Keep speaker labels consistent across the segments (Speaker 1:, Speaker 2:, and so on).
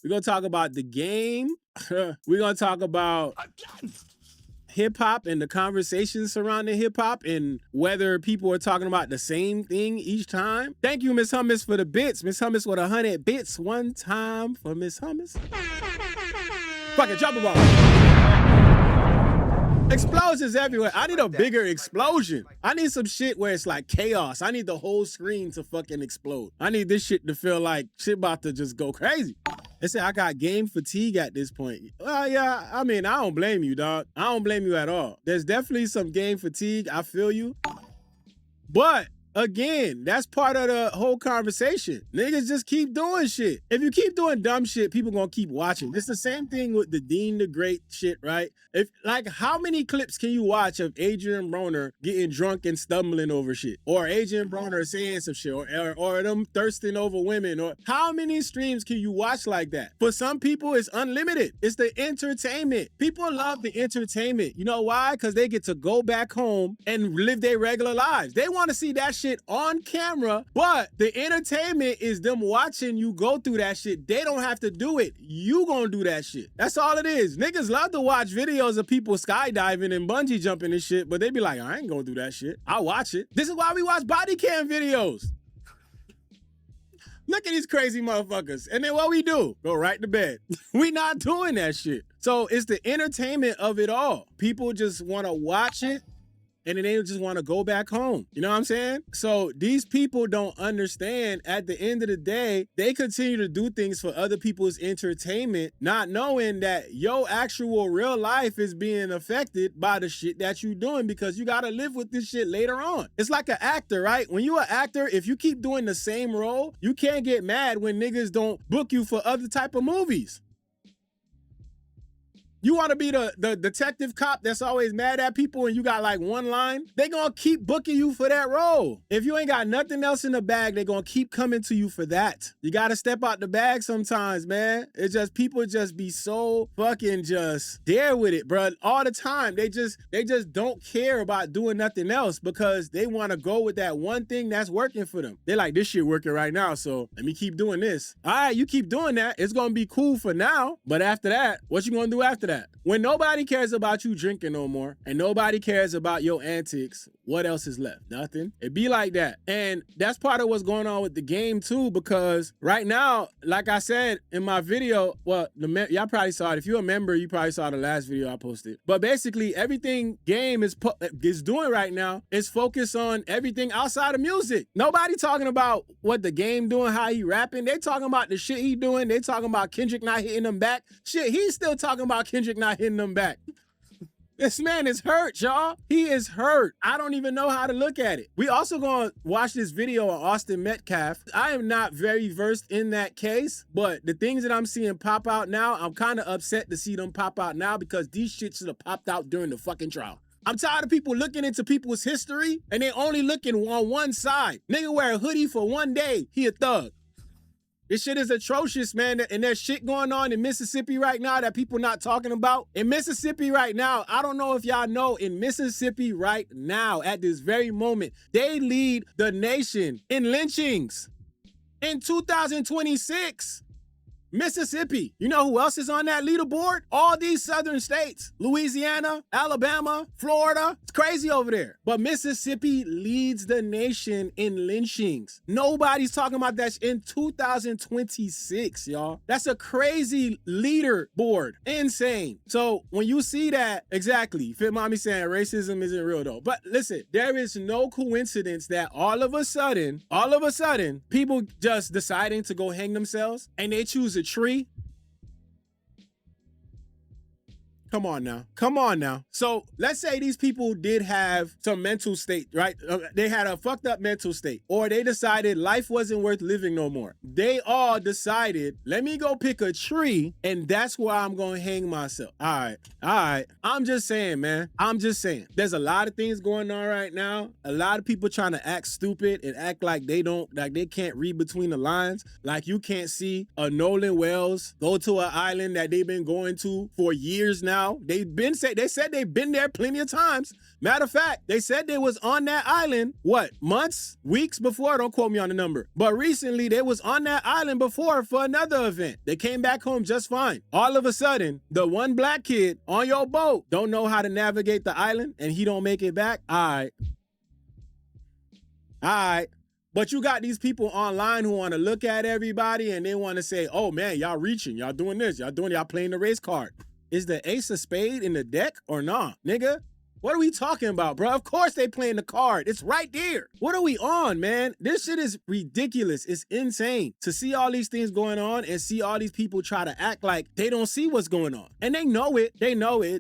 Speaker 1: We're going to talk about the game. We're going to talk about hip hop and the conversations surrounding hip hop and whether people are talking about the same thing each time. Thank you, Miss Hummus, for the bits. Miss Hummus with 100 bits one time for Miss Hummus. Fuck it, drop the ball. Explosions everywhere. I need a bigger explosion. I need some shit where it's like chaos. I need the whole screen to fucking explode. I need this shit to feel like shit about to just go crazy. They say I got game fatigue at this point. Well, yeah, I mean, I don't blame you, dog. I don't blame you at all. There's definitely some game fatigue. I feel you. But again, that's part of the whole conversation. Niggas just keep doing shit. If you keep doing dumb shit, people gonna keep watching. It's the same thing with the Dean the Great shit, right? If like, how many clips can you watch of Adrian Broner getting drunk and stumbling over shit, or Adrian Broner saying some shit, or them thirsting over women, or how many streams can you watch like that? For some people, it's unlimited. It's the entertainment. People love the entertainment. You know why? Because they get to go back home and live their regular lives. They want to see that shit on camera, but the entertainment is them watching you go through that shit. They don't have to do it. You gonna do that shit. That's all it is. Niggas love to watch videos of people skydiving and bungee jumping and shit, but they be like, I ain't gonna do that shit. I'll watch it. This is why we watch body cam videos. Look at these crazy motherfuckers. And then what we do? Go right to bed. We not doing that shit. So it's the entertainment of it all. People just want to watch it, and then they just want to go back home. You know what I'm saying? So these people don't understand, at the end of the day, they continue to do things for other people's entertainment, not knowing that your actual real life is being affected by the shit that you doing, because you got to live with this shit later on. It's like an actor, right? When you an actor, if you keep doing the same role, you can't get mad when niggas don't book you for other type of movies. You want to be the detective cop that's always mad at people and you got like one line? They gonna keep booking you for that role. If you ain't got nothing else in the bag, they gonna keep coming to you for that. You gotta step out the bag sometimes, man. It's just, people just be so fucking just there with it, bro. All the time. They just don't care about doing nothing else because they want to go with that one thing that's working for them. They like, this shit working right now, so let me keep doing this. All right, you keep doing that. It's gonna be cool for now, but after that, what you gonna do after that? When nobody cares about you drinking no more and nobody cares about your antics, what else is left? Nothing. It be like that. And that's part of what's going on with the game too, because right now, like I said in my video, well, y'all probably saw it. If you're a member, you probably saw the last video I posted. But basically, everything game is doing right now is focus on everything outside of music. Nobody talking about what the game doing, how he rapping. They talking about the shit he doing. They talking about Kendrick not hitting them back. Shit, he's still talking about Kendrick not hitting them back. This man is hurt, y'all. He is hurt. I don't even know how to look at it. We also gonna watch this video on Austin Metcalf. I am not very versed in that case, but the things that I'm seeing pop out now, I'm kind of upset to see them pop out now because these shit should have popped out during the fucking trial. I'm tired of people looking into people's history and they only looking on one side. Nigga wear a hoodie for one day, he a thug. This shit is atrocious, man. And there's shit going on in Mississippi right now that people not talking about. In Mississippi right now, I don't know if y'all know, in Mississippi right now, at this very moment, they lead the nation in lynchings. In 2026, Mississippi. You know who else is on that leaderboard? All these southern states. Louisiana, Alabama, Florida. It's crazy over there. But Mississippi leads the nation in lynchings. Nobody's talking about that in 2026, y'all. That's a crazy leaderboard. Insane. So when you see that, exactly, Fit Mommy saying racism isn't real though. But listen, there is no coincidence that all of a sudden, people just deciding to go hang themselves and they choose a tree. Come on now. So let's say these people did have some mental state, right? They had a fucked up mental state, or they decided life wasn't worth living no more. They all decided, let me go pick a tree and that's where I'm going to hang myself. All right. I'm just saying, man. There's a lot of things going on right now. A lot of people trying to act stupid and act like they can't read between the lines. Like you can't see a Nolan Wells go to an island that they've been going to for years now now. They said they've been there plenty of times. Matter of fact, they said they was on that island, what, months, weeks before? Don't quote me on the number. But recently, they was on that island before for another event. They came back home just fine. All of a sudden, the one black kid on your boat don't know how to navigate the island, and he don't make it back? All right. But you got these people online who want to look at everybody and they want to say, oh man, y'all reaching, y'all doing this, y'all playing the race card. Is the ace of spade in the deck or not, nigga? What are we talking about, bro? Of course they playing the card. It's right there. What are we on, man? This shit is ridiculous. It's insane to see all these things going on and see all these people try to act like they don't see what's going on. And they know it.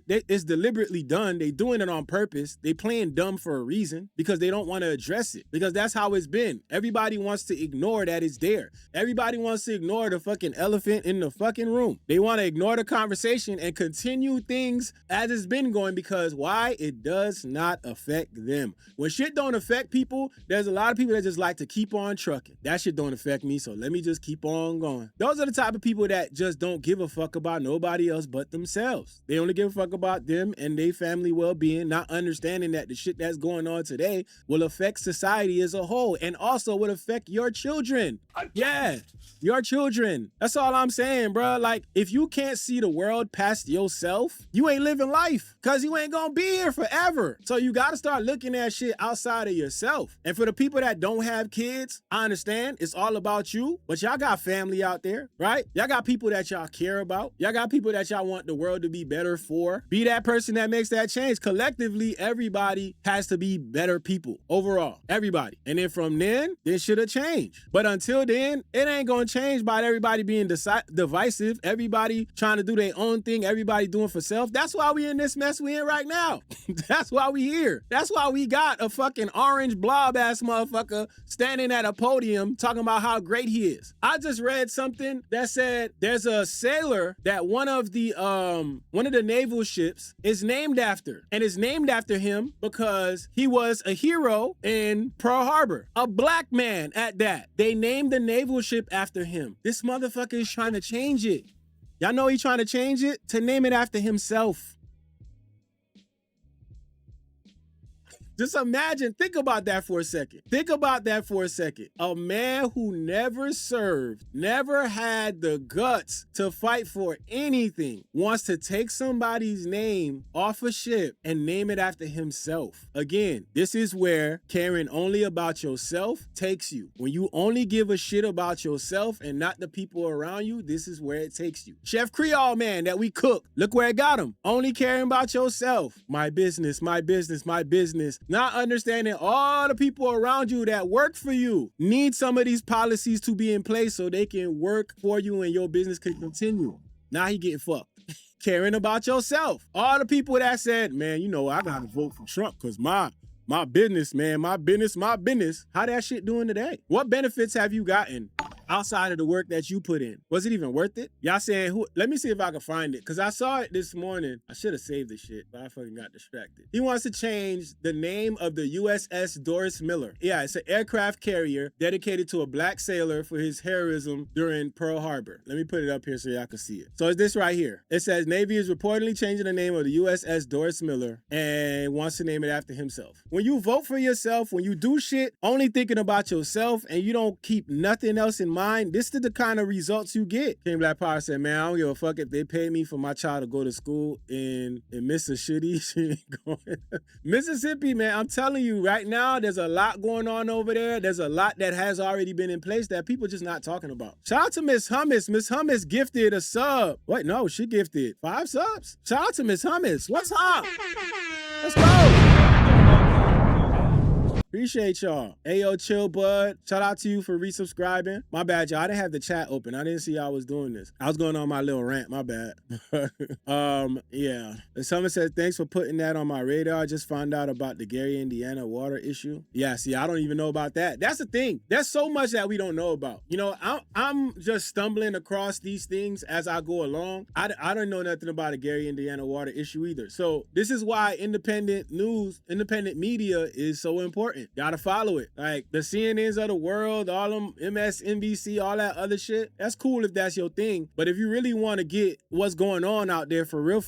Speaker 1: It's deliberately done. They doing it on purpose. They playing dumb for a reason because they don't want to address it, because that's how it's been. Everybody wants to ignore that it's there. Everybody wants to ignore the fucking elephant in the fucking room. They want to ignore the conversation and continue things as it's been going, because why? It does not affect them. When shit don't affect people, there's a lot of people that just like to keep on trucking. That shit don't affect me, so let me just keep on going. Those are the type of people that just don't give a fuck about nobody else but themselves. They only give a fuck about them and their family well-being, not understanding that the shit that's going on today will affect society as a whole and also will affect your children. Yeah, your children. That's all I'm saying, bro. Like, if you can't see the world past yourself, you ain't living life, because you ain't gonna be here forever. So you gotta start looking at shit outside of yourself. And for the people that don't have kids, I understand it's all about you, but y'all got family out there, right? Y'all got people that y'all care about. Y'all got people that y'all want the world to be better for. Be that person that makes that change. Collectively, everybody has to be better people overall. Everybody. And then from then shit'll change. But until then, it ain't gonna change by everybody being divisive, everybody trying to do their own thing, everybody doing for self. That's why we in this mess we in right now. That's why we here. That's why we got a fucking orange blob ass motherfucker standing at a podium talking about how great he is. I just read something that said there's a sailor that one of the naval ships is named after, and it's named after him because he was a hero in Pearl Harbor. A black man at that. They named the naval ship after him. This motherfucker is trying to change it. Y'all know he's trying to change it to name it after himself. Just imagine, think about that for a second. Think about that for a second. A man who never served, never had the guts to fight for anything, wants to take somebody's name off a ship and name it after himself. Again, this is where caring only about yourself takes you. When you only give a shit about yourself and not the people around you, this is where it takes you. Chef Creole man that we cook, look where it got him. Only caring about yourself. My business, my business, my business. Not understanding all the people around you that work for you need some of these policies to be in place so they can work for you and your business can continue. Now he getting fucked. Caring about yourself. All the people that said, man, you know, I gotta vote for Trump because my business, man, my business. How that shit doing today? What benefits have you gotten outside of the work that you put in? Was it even worth it? Y'all saying, let me see if I can find it, because I saw it this morning. I should have saved this shit, but I fucking got distracted. He wants to change the name of the USS Doris Miller. Yeah, it's an aircraft carrier dedicated to a black sailor for his heroism during Pearl Harbor. Let me put it up here so y'all can see it. So it's this right here. It says, Navy is reportedly changing the name of the USS Doris Miller and wants to name it after himself. When you vote for yourself, when you do shit only thinking about yourself and you don't keep nothing else in mind, this is the kind of results you get. King Black Power said, man, I don't give a fuck if they pay me for my child to go to school in Mississippi. Mississippi, man, I'm telling you right now, there's a lot going on over there. There's a lot that has already been in place that people just not talking about. Shout out to Miss Hummus. Miss Hummus gifted a sub. Wait, no, she gifted 5 subs. Shout out to Miss Hummus. What's up? Let's go. Appreciate y'all. Ayo, chill bud. Shout out to you for resubscribing. My bad, y'all. I didn't have the chat open. I didn't see y'all was doing this. I was going on my little rant. My bad. Yeah. Someone said, thanks for putting that on my radar. I just found out about the Gary, Indiana water issue. Yeah, see, I don't even know about that. That's the thing. There's so much that we don't know about. You know, I'm just stumbling across these things as I go along. I don't know nothing about a Gary, Indiana water issue either. So this is why independent news, independent media is so important. important. Gotta follow it. Like the CNNs of the world, all them MSNBC, all that other shit. That's cool if that's your thing. But if you really want to get what's going on out there for real,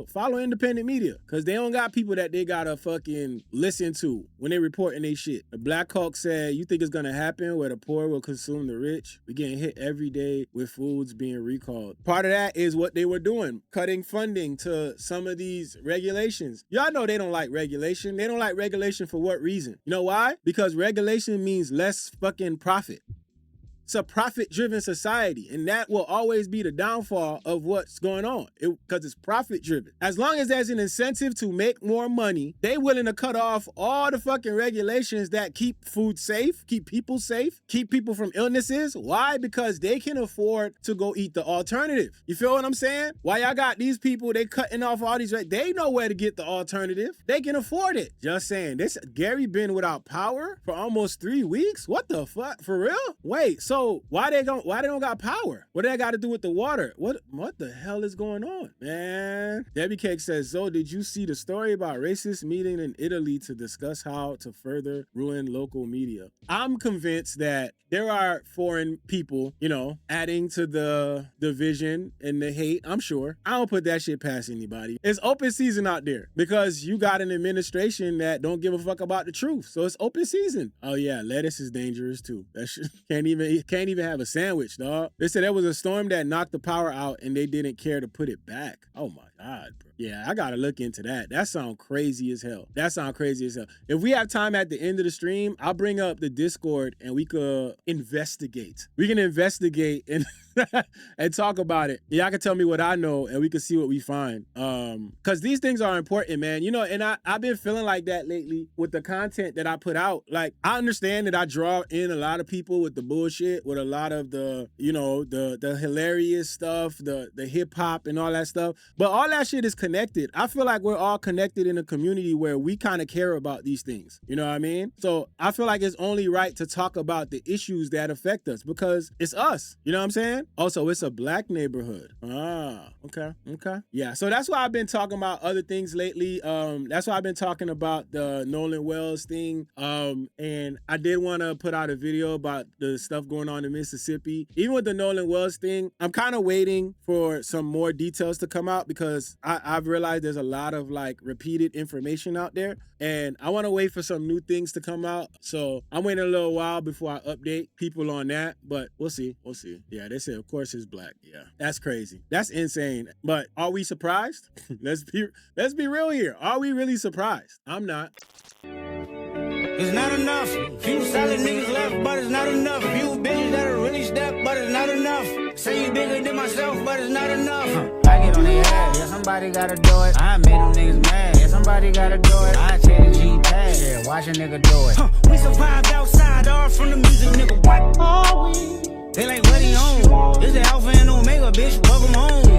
Speaker 1: follow independent media. Cause they don't got people that they gotta fucking listen to when they reporting they shit. The Black Hawk said, you think it's gonna happen where the poor will consume the rich? We're getting hit every day with foods being recalled. Part of that is what they were doing, cutting funding to some of these regulations. Y'all know they don't like regulation. They don't like regulation for what reason? You know why? Because regulation means less fucking profit. It's a profit-driven society, and that will always be the downfall of what's going on, because it's profit-driven. As long as there's an incentive to make more money, they willing to cut off all the fucking regulations that keep food safe, keep people from illnesses. Why? Because they can afford to go eat the alternative. You feel what I'm saying? Why y'all got these people, they cutting off all these, they know where to get the alternative. They can afford it. Just saying, this Gary been without power for almost 3 weeks? What the fuck? For real? Wait, so why they don't got power? What do that got to do with the water? What the hell is going on, man? Debbie Cake says, Zoe, did you see the story about racist meeting in Italy to discuss how to further ruin local media? I'm convinced that there are foreign people, adding to the division and the hate. I'm sure. I don't put that shit past anybody. It's open season out there because you got an administration that don't give a fuck about the truth. So it's open season. Oh yeah, lettuce is dangerous too. That shit can't even have a sandwich, dog. They said there was a storm that knocked the power out and they didn't care to put it back. Oh my God, bro. Yeah, I gotta look into that. That sounds crazy as hell. If we have time at the end of the stream, I'll bring up the Discord and we could investigate. We can investigate and and talk about it. Y'all can tell me what I know and we can see what we find. Cause these things are important, man. And I've been feeling like that lately with the content that I put out. Like, I understand that I draw in a lot of people with the bullshit, with a lot of the, the hilarious stuff, the hip hop and all that stuff. But all that shit is connected. I feel like we're all connected in a community where we kind of care about these things. You know what I mean? So I feel like it's only right to talk about the issues that affect us because it's us. You know what I'm saying? Also, it's a black neighborhood. Ah, okay. Yeah, so that's why I've been talking about other things lately. That's why I've been talking about the Nolan Wells thing. And I did want to put out a video about the stuff going on in Mississippi. Even with the Nolan Wells thing, I'm kind of waiting for some more details to come out because I've realized there's a lot of repeated information out there. And I want to wait for some new things to come out. So I'm waiting a little while before I update people on that. But we'll see. Yeah, they say, of course, it's black. Yeah, that's crazy. That's insane. But are we surprised? Let's be real here. Are we really surprised? I'm not.
Speaker 2: It's not enough. Few solid niggas left, but it's not enough. Few bitches that are really stepped, but it's not enough. Say you bigger than myself, but it's not enough. I get on their ass, yeah, somebody gotta do it. I made them niggas mad, yeah, somebody gotta do it. I take the G-pad, yeah, watch a nigga do it. We survived outside, all from the music, nigga. What are we? They like, what he on? This the Alpha and Omega, bitch, welcome home.